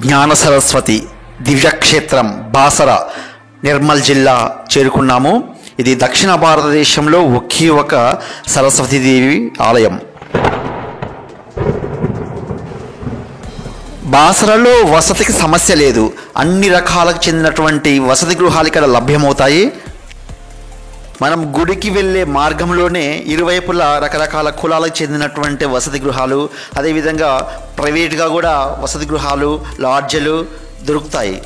జ్ఞాన సరస్వతి దివ్యక్షేత్రం బాసర నిర్మల్ జిల్లా చేరుకున్నాము. ఇది దక్షిణ భారతదేశంలో ఒకే ఒక సరస్వతీదేవి ఆలయం. బాసరలో వసతికి సమస్య లేదు. అన్ని రకాలకు చెందినటువంటి వసతి గృహాలు ఇక్కడ లభ్యమవుతాయి. మనం గుడికి వెళ్ళే మార్గంలోనే ఇరువైపులా రకరకాల కులాలకు చెందినటువంటి వసతి గృహాలు, అదేవిధంగా ప్రైవేట్గా కూడా వసతి గృహాలు, లాడ్జీలు దొరుకుతాయి.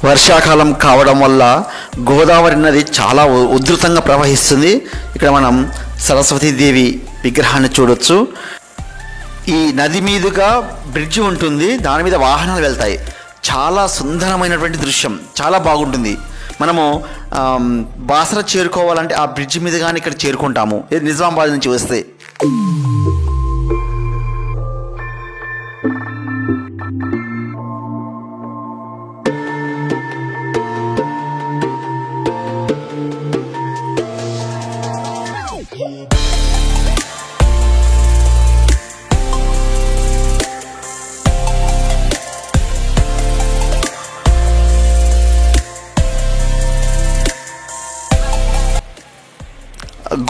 వర్షాకాలం కావడం వల్ల గోదావరి నది చాలా ఉధృతంగా ప్రవహిస్తుంది. ఇక్కడ మనం సరస్వతీదేవి విగ్రహాన్ని చూడొచ్చు. ఈ నది మీదుగా బ్రిడ్జ్ ఉంటుంది, దాని మీద వాహనాలు వెళ్తాయి. చాలా సుందరమైనటువంటి దృశ్యం, చాలా బాగుంటుంది. మనము బాసర చేరుకోవాలంటే ఆ బ్రిడ్జ్ మీద కానీ ఇక్కడ చేరుకుంటాము, నిజామాబాద్ నుంచి వస్తే.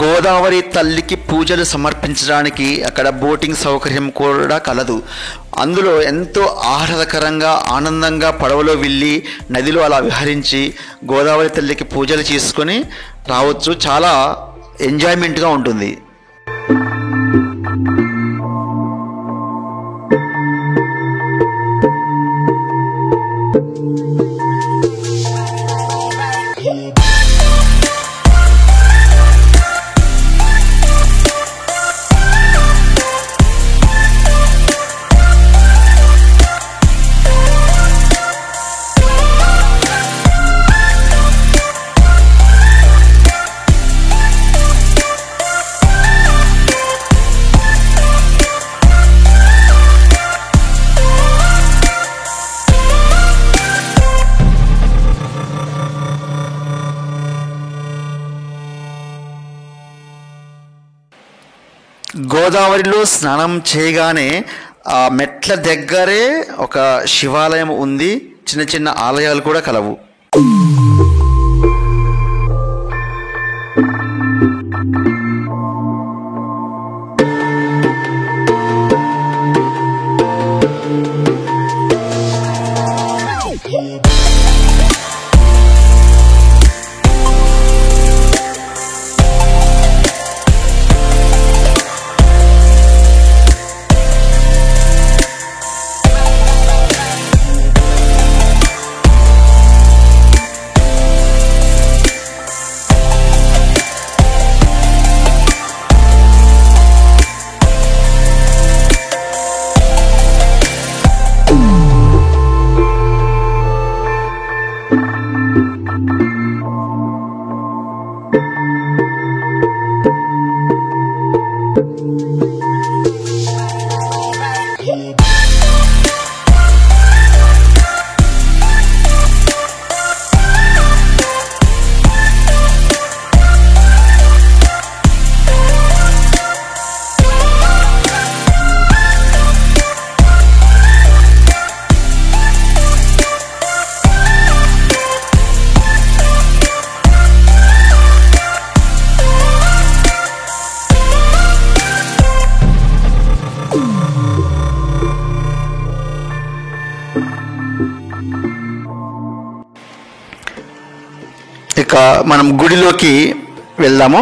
గోదావరి తల్లికి పూజలు సమర్పించడానికి అక్కడ బోటింగ్ సౌకర్యం కూడా కలదు. అందులో ఎంతో ఆహ్లాదకరంగా ఆనందంగా పడవలో వెళ్ళి నదిలో అలా విహరించి గోదావరి తల్లికి పూజలు చేసుకొని రావచ్చు. చాలా ఎంజాయ్మెంట్గా ఉంటుంది. గోదావరిలో స్నానం చేయగానే ఆ మెట్ల దగ్గరే ఒక శివాలయం ఉంది. చిన్న చిన్న ఆలయాలు కూడా కలవు. ఇక మనం గుడిలోకి వెళ్దాము.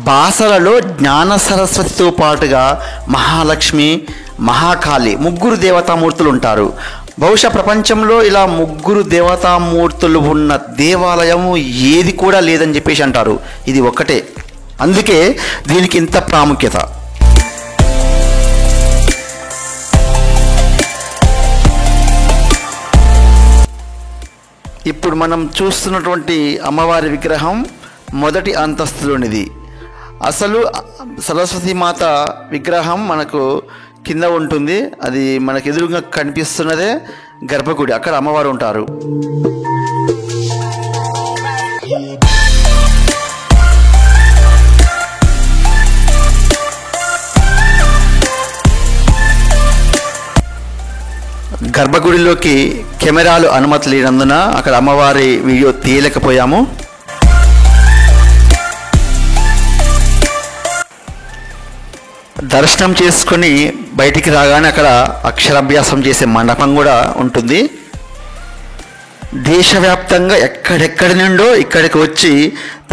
బాసరలో జ్ఞాన సరస్వతితో పాటుగా మహాలక్ష్మి, మహాకాళి ముగ్గురు దేవతామూర్తులు ఉంటారు. బహుశా ప్రపంచంలో ఇలా ముగ్గురు దేవతామూర్తులు ఉన్న దేవాలయం ఏది కూడా లేదని చెప్పేసి అంటారు. ఇది ఒక్కటే, అందుకే దీనికి ఇంత ప్రాముఖ్యత. ఇప్పుడు మనం చూస్తున్నటువంటి అమ్మవారి విగ్రహం మొదటి అంతస్తులోనిది. అసలు సరస్వతి మాత విగ్రహం మనకు కింద ఉంటుంది. అది మనకు ఎదురుగా కనిపిస్తున్నదే గర్భగుడి, అక్కడ అమ్మవారు ఉంటారు. గర్భగుడిలోకి కెమెరాలు అనుమతి లేనందున అక్కడ అమ్మవారి వీడియో తీయలేకపోయాము. దర్శనం చేసుకుని బయటికి రాగానే అక్కడ అక్షరాభ్యాసం చేసే మండపం కూడా ఉంటుంది. దేశవ్యాప్తంగా ఎక్కడెక్కడి నుండో ఇక్కడికి వచ్చి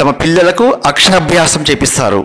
తమ పిల్లలకు అక్షరాభ్యాసం చేపిస్తారు.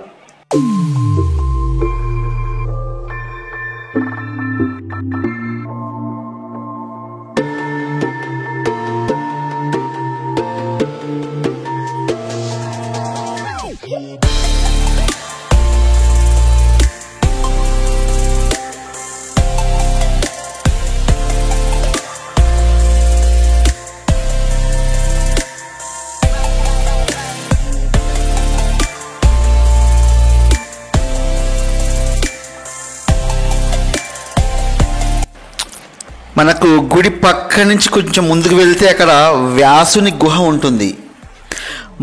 మనకు గుడి పక్క నుంచి కొంచెం ముందుకు వెళ్తే అక్కడ వ్యాసుని గుహ ఉంటుంది.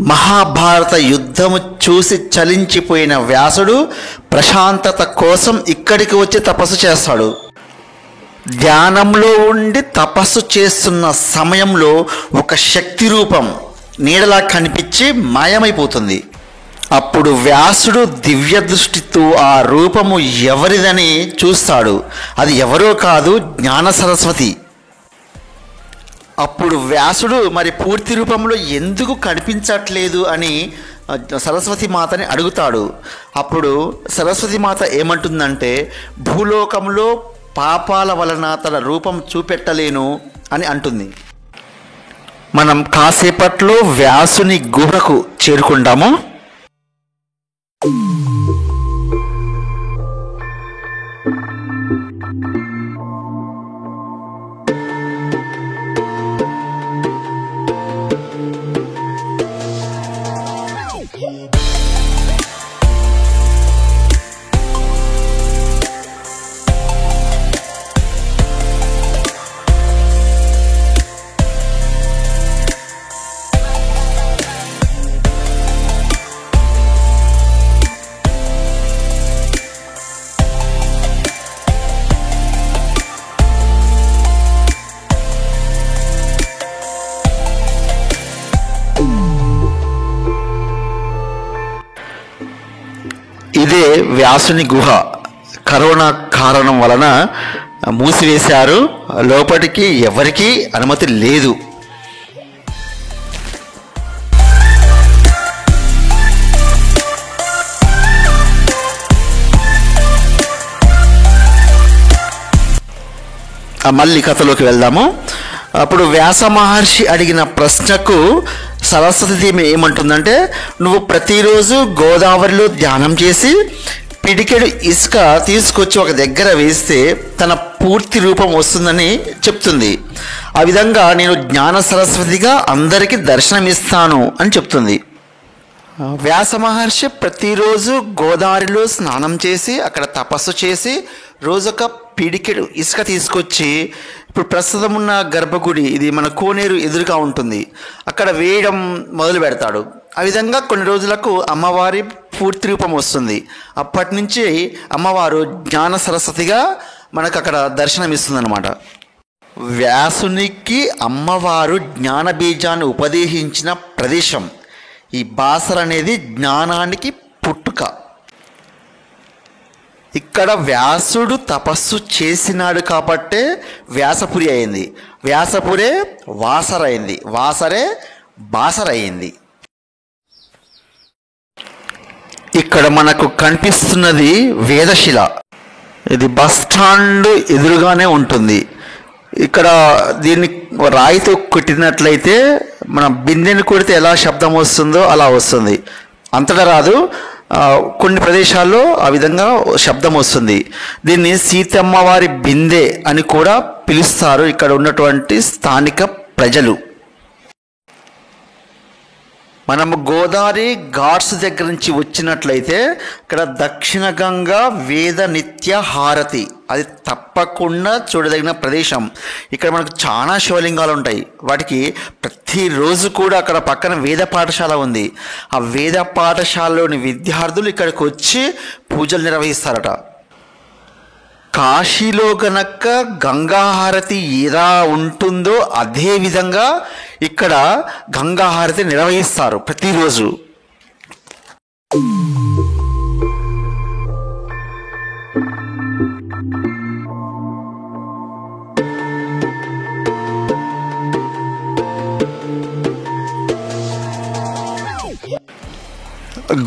మహాభారత యుద్ధము చూసి చలించిపోయిన వ్యాసుడు ప్రశాంతత కోసం ఇక్కడికి వచ్చి తపస్సు చేస్తాడు. ధ్యానంలో ఉండి తపస్సు చేస్తున్న సమయంలో ఒక శక్తి రూపం నీడలా కనిపించి మాయమైపోతుంది. అప్పుడు వ్యాసుడు దివ్య దృష్టితో ఆ రూపము ఎవరిదని చూస్తాడు. అది ఎవరో కాదు, జ్ఞాన సరస్వతి. అప్పుడు వ్యాసుడు మరి పూర్తి రూపంలో ఎందుకు కనిపించట్లేదు అని సరస్వతి మాతని అడుగుతాడు. అప్పుడు సరస్వతి మాత ఏమంటుందంటే, భూలోకంలో పాపాల వలన తన రూపం చూపెట్టలేను అని అంటుంది. మనం కాసేపట్లో వ్యాసుని గుహకు చేరుకుంటాము. ఇదే వ్యాసుని గుహ. కరోనా కారణం వలన మూసివేశారు. లోపలికి ఎవరికీ అనుమతి లేదు. మళ్ళీ కథలోకి వెళ్దాము. అప్పుడు వ్యాస మహర్షి అడిగిన ప్రశ్నకు సరస్వతీదేవి ఏమంటుందంటే, నువ్వు ప్రతిరోజు గోదావరిలో ధ్యానం చేసి పిడికెడు ఇసుక తీసుకొచ్చి ఒక దగ్గర వేస్తే తన పూర్తి రూపం వస్తుందని చెప్తుంది. ఆ విధంగా నేను జ్ఞాన సరస్వతిగా అందరికీ దర్శనమిస్తాను అని చెప్తుంది. వ్యాస మహర్షి ప్రతిరోజు గోదావరిలో స్నానం చేసి అక్కడ తపస్సు చేసి రోజొక పిడికెడు ఇసుక తీసుకొచ్చి, ఇప్పుడు ప్రస్తుతం ఉన్న గర్భగుడి ఇది మన కోనేరు ఎదురుగా ఉంటుంది, అక్కడ వేయడం మొదలు పెడతాడు. ఆ విధంగా కొన్ని రోజులకు అమ్మవారి పూర్తి రూపం వస్తుంది. అప్పటి నుంచి అమ్మవారు జ్ఞాన సరస్వతిగా మనకు అక్కడ దర్శనమిస్తుంది అన్నమాట. వ్యాసునికి అమ్మవారు జ్ఞాన బీజాన్ని ఉపదేశించిన ప్రదేశం. ఈ బాసర అనేది జ్ఞానానికి పుట్టుక. ఇక్కడ వ్యాసుడు తపస్సు చేసినాడు కాబట్టే వ్యాసపురి అయింది. వ్యాసపురే వాసర అయింది. వాసరే బాసర అయింది. ఇక్కడ మనకు కనిపిస్తున్నది వేదశిల. ఇది బస్ స్టాండ్ ఎదురుగానే ఉంటుంది. ఇక్కడ దీన్ని రాయితో కొట్టినట్లయితే మన బిందెని కొడితే ఎలా శబ్దం వస్తుందో అలా వస్తుంది. అంతటా రాదు, కొన్ని ప్రదేశాల్లో ఆ విధంగా శబ్దం వస్తుంది. దీన్ని సీతమ్మవారి బిందె అని కూడా పిలుస్తారు ఇక్కడ ఉన్నటువంటి స్థానిక ప్రజలు. మనము గోదావరి ఘాట్స్ దగ్గర నుంచి వచ్చినట్లయితే ఇక్కడ దక్షిణ గంగా వేద నిత్య హారతి అది తప్పకుండా చూడదగిన ప్రదేశం. ఇక్కడ మనకు చాలా శివలింగాలు ఉంటాయి. వాటికి ప్రతిరోజు కూడా అక్కడ పక్కన వేద పాఠశాల ఉంది. ఆ వేద పాఠశాలలోని విద్యార్థులు ఇక్కడికి వచ్చి పూజలు నిర్వహిస్తారట. కాశీలో గనక గంగాహారతి ఎలా ఉంటుందో అదే విధంగా ఇక్కడ గంగాహారతి నిర్వహిస్తారు ప్రతిరోజు.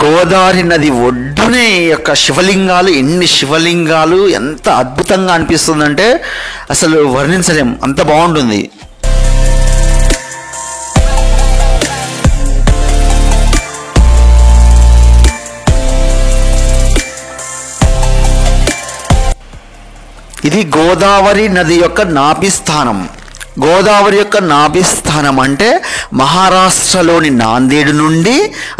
గోదావరి నది ఒడ్డునే యొక్క శివలింగాలు, ఎన్ని శివలింగాలు, ఎంత అద్భుతంగా అనిపిస్తుందంటే అసలు వర్ణించలేం, అంత బాగుంటుంది. ఇది గోదావరి నది యొక్క నాభిస్థానం. గోదావరి యొక్క నాభిస్థానం అంటే మహారాష్ట్రలోని నాందేడ్ నుండి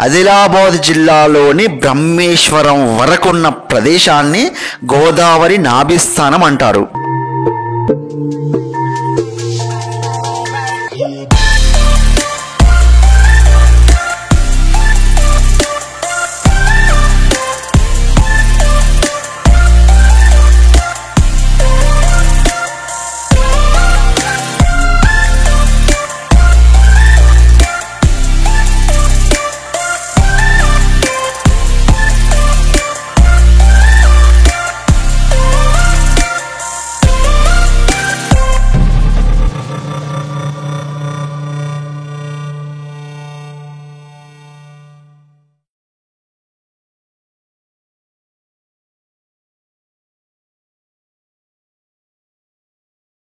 ఆదిలాబాద్ జిల్లాలోని బ్రహ్మేశ్వరం వరకున్న ప్రదేశాన్ని గోదావరి నాభిస్థానం అంటారు.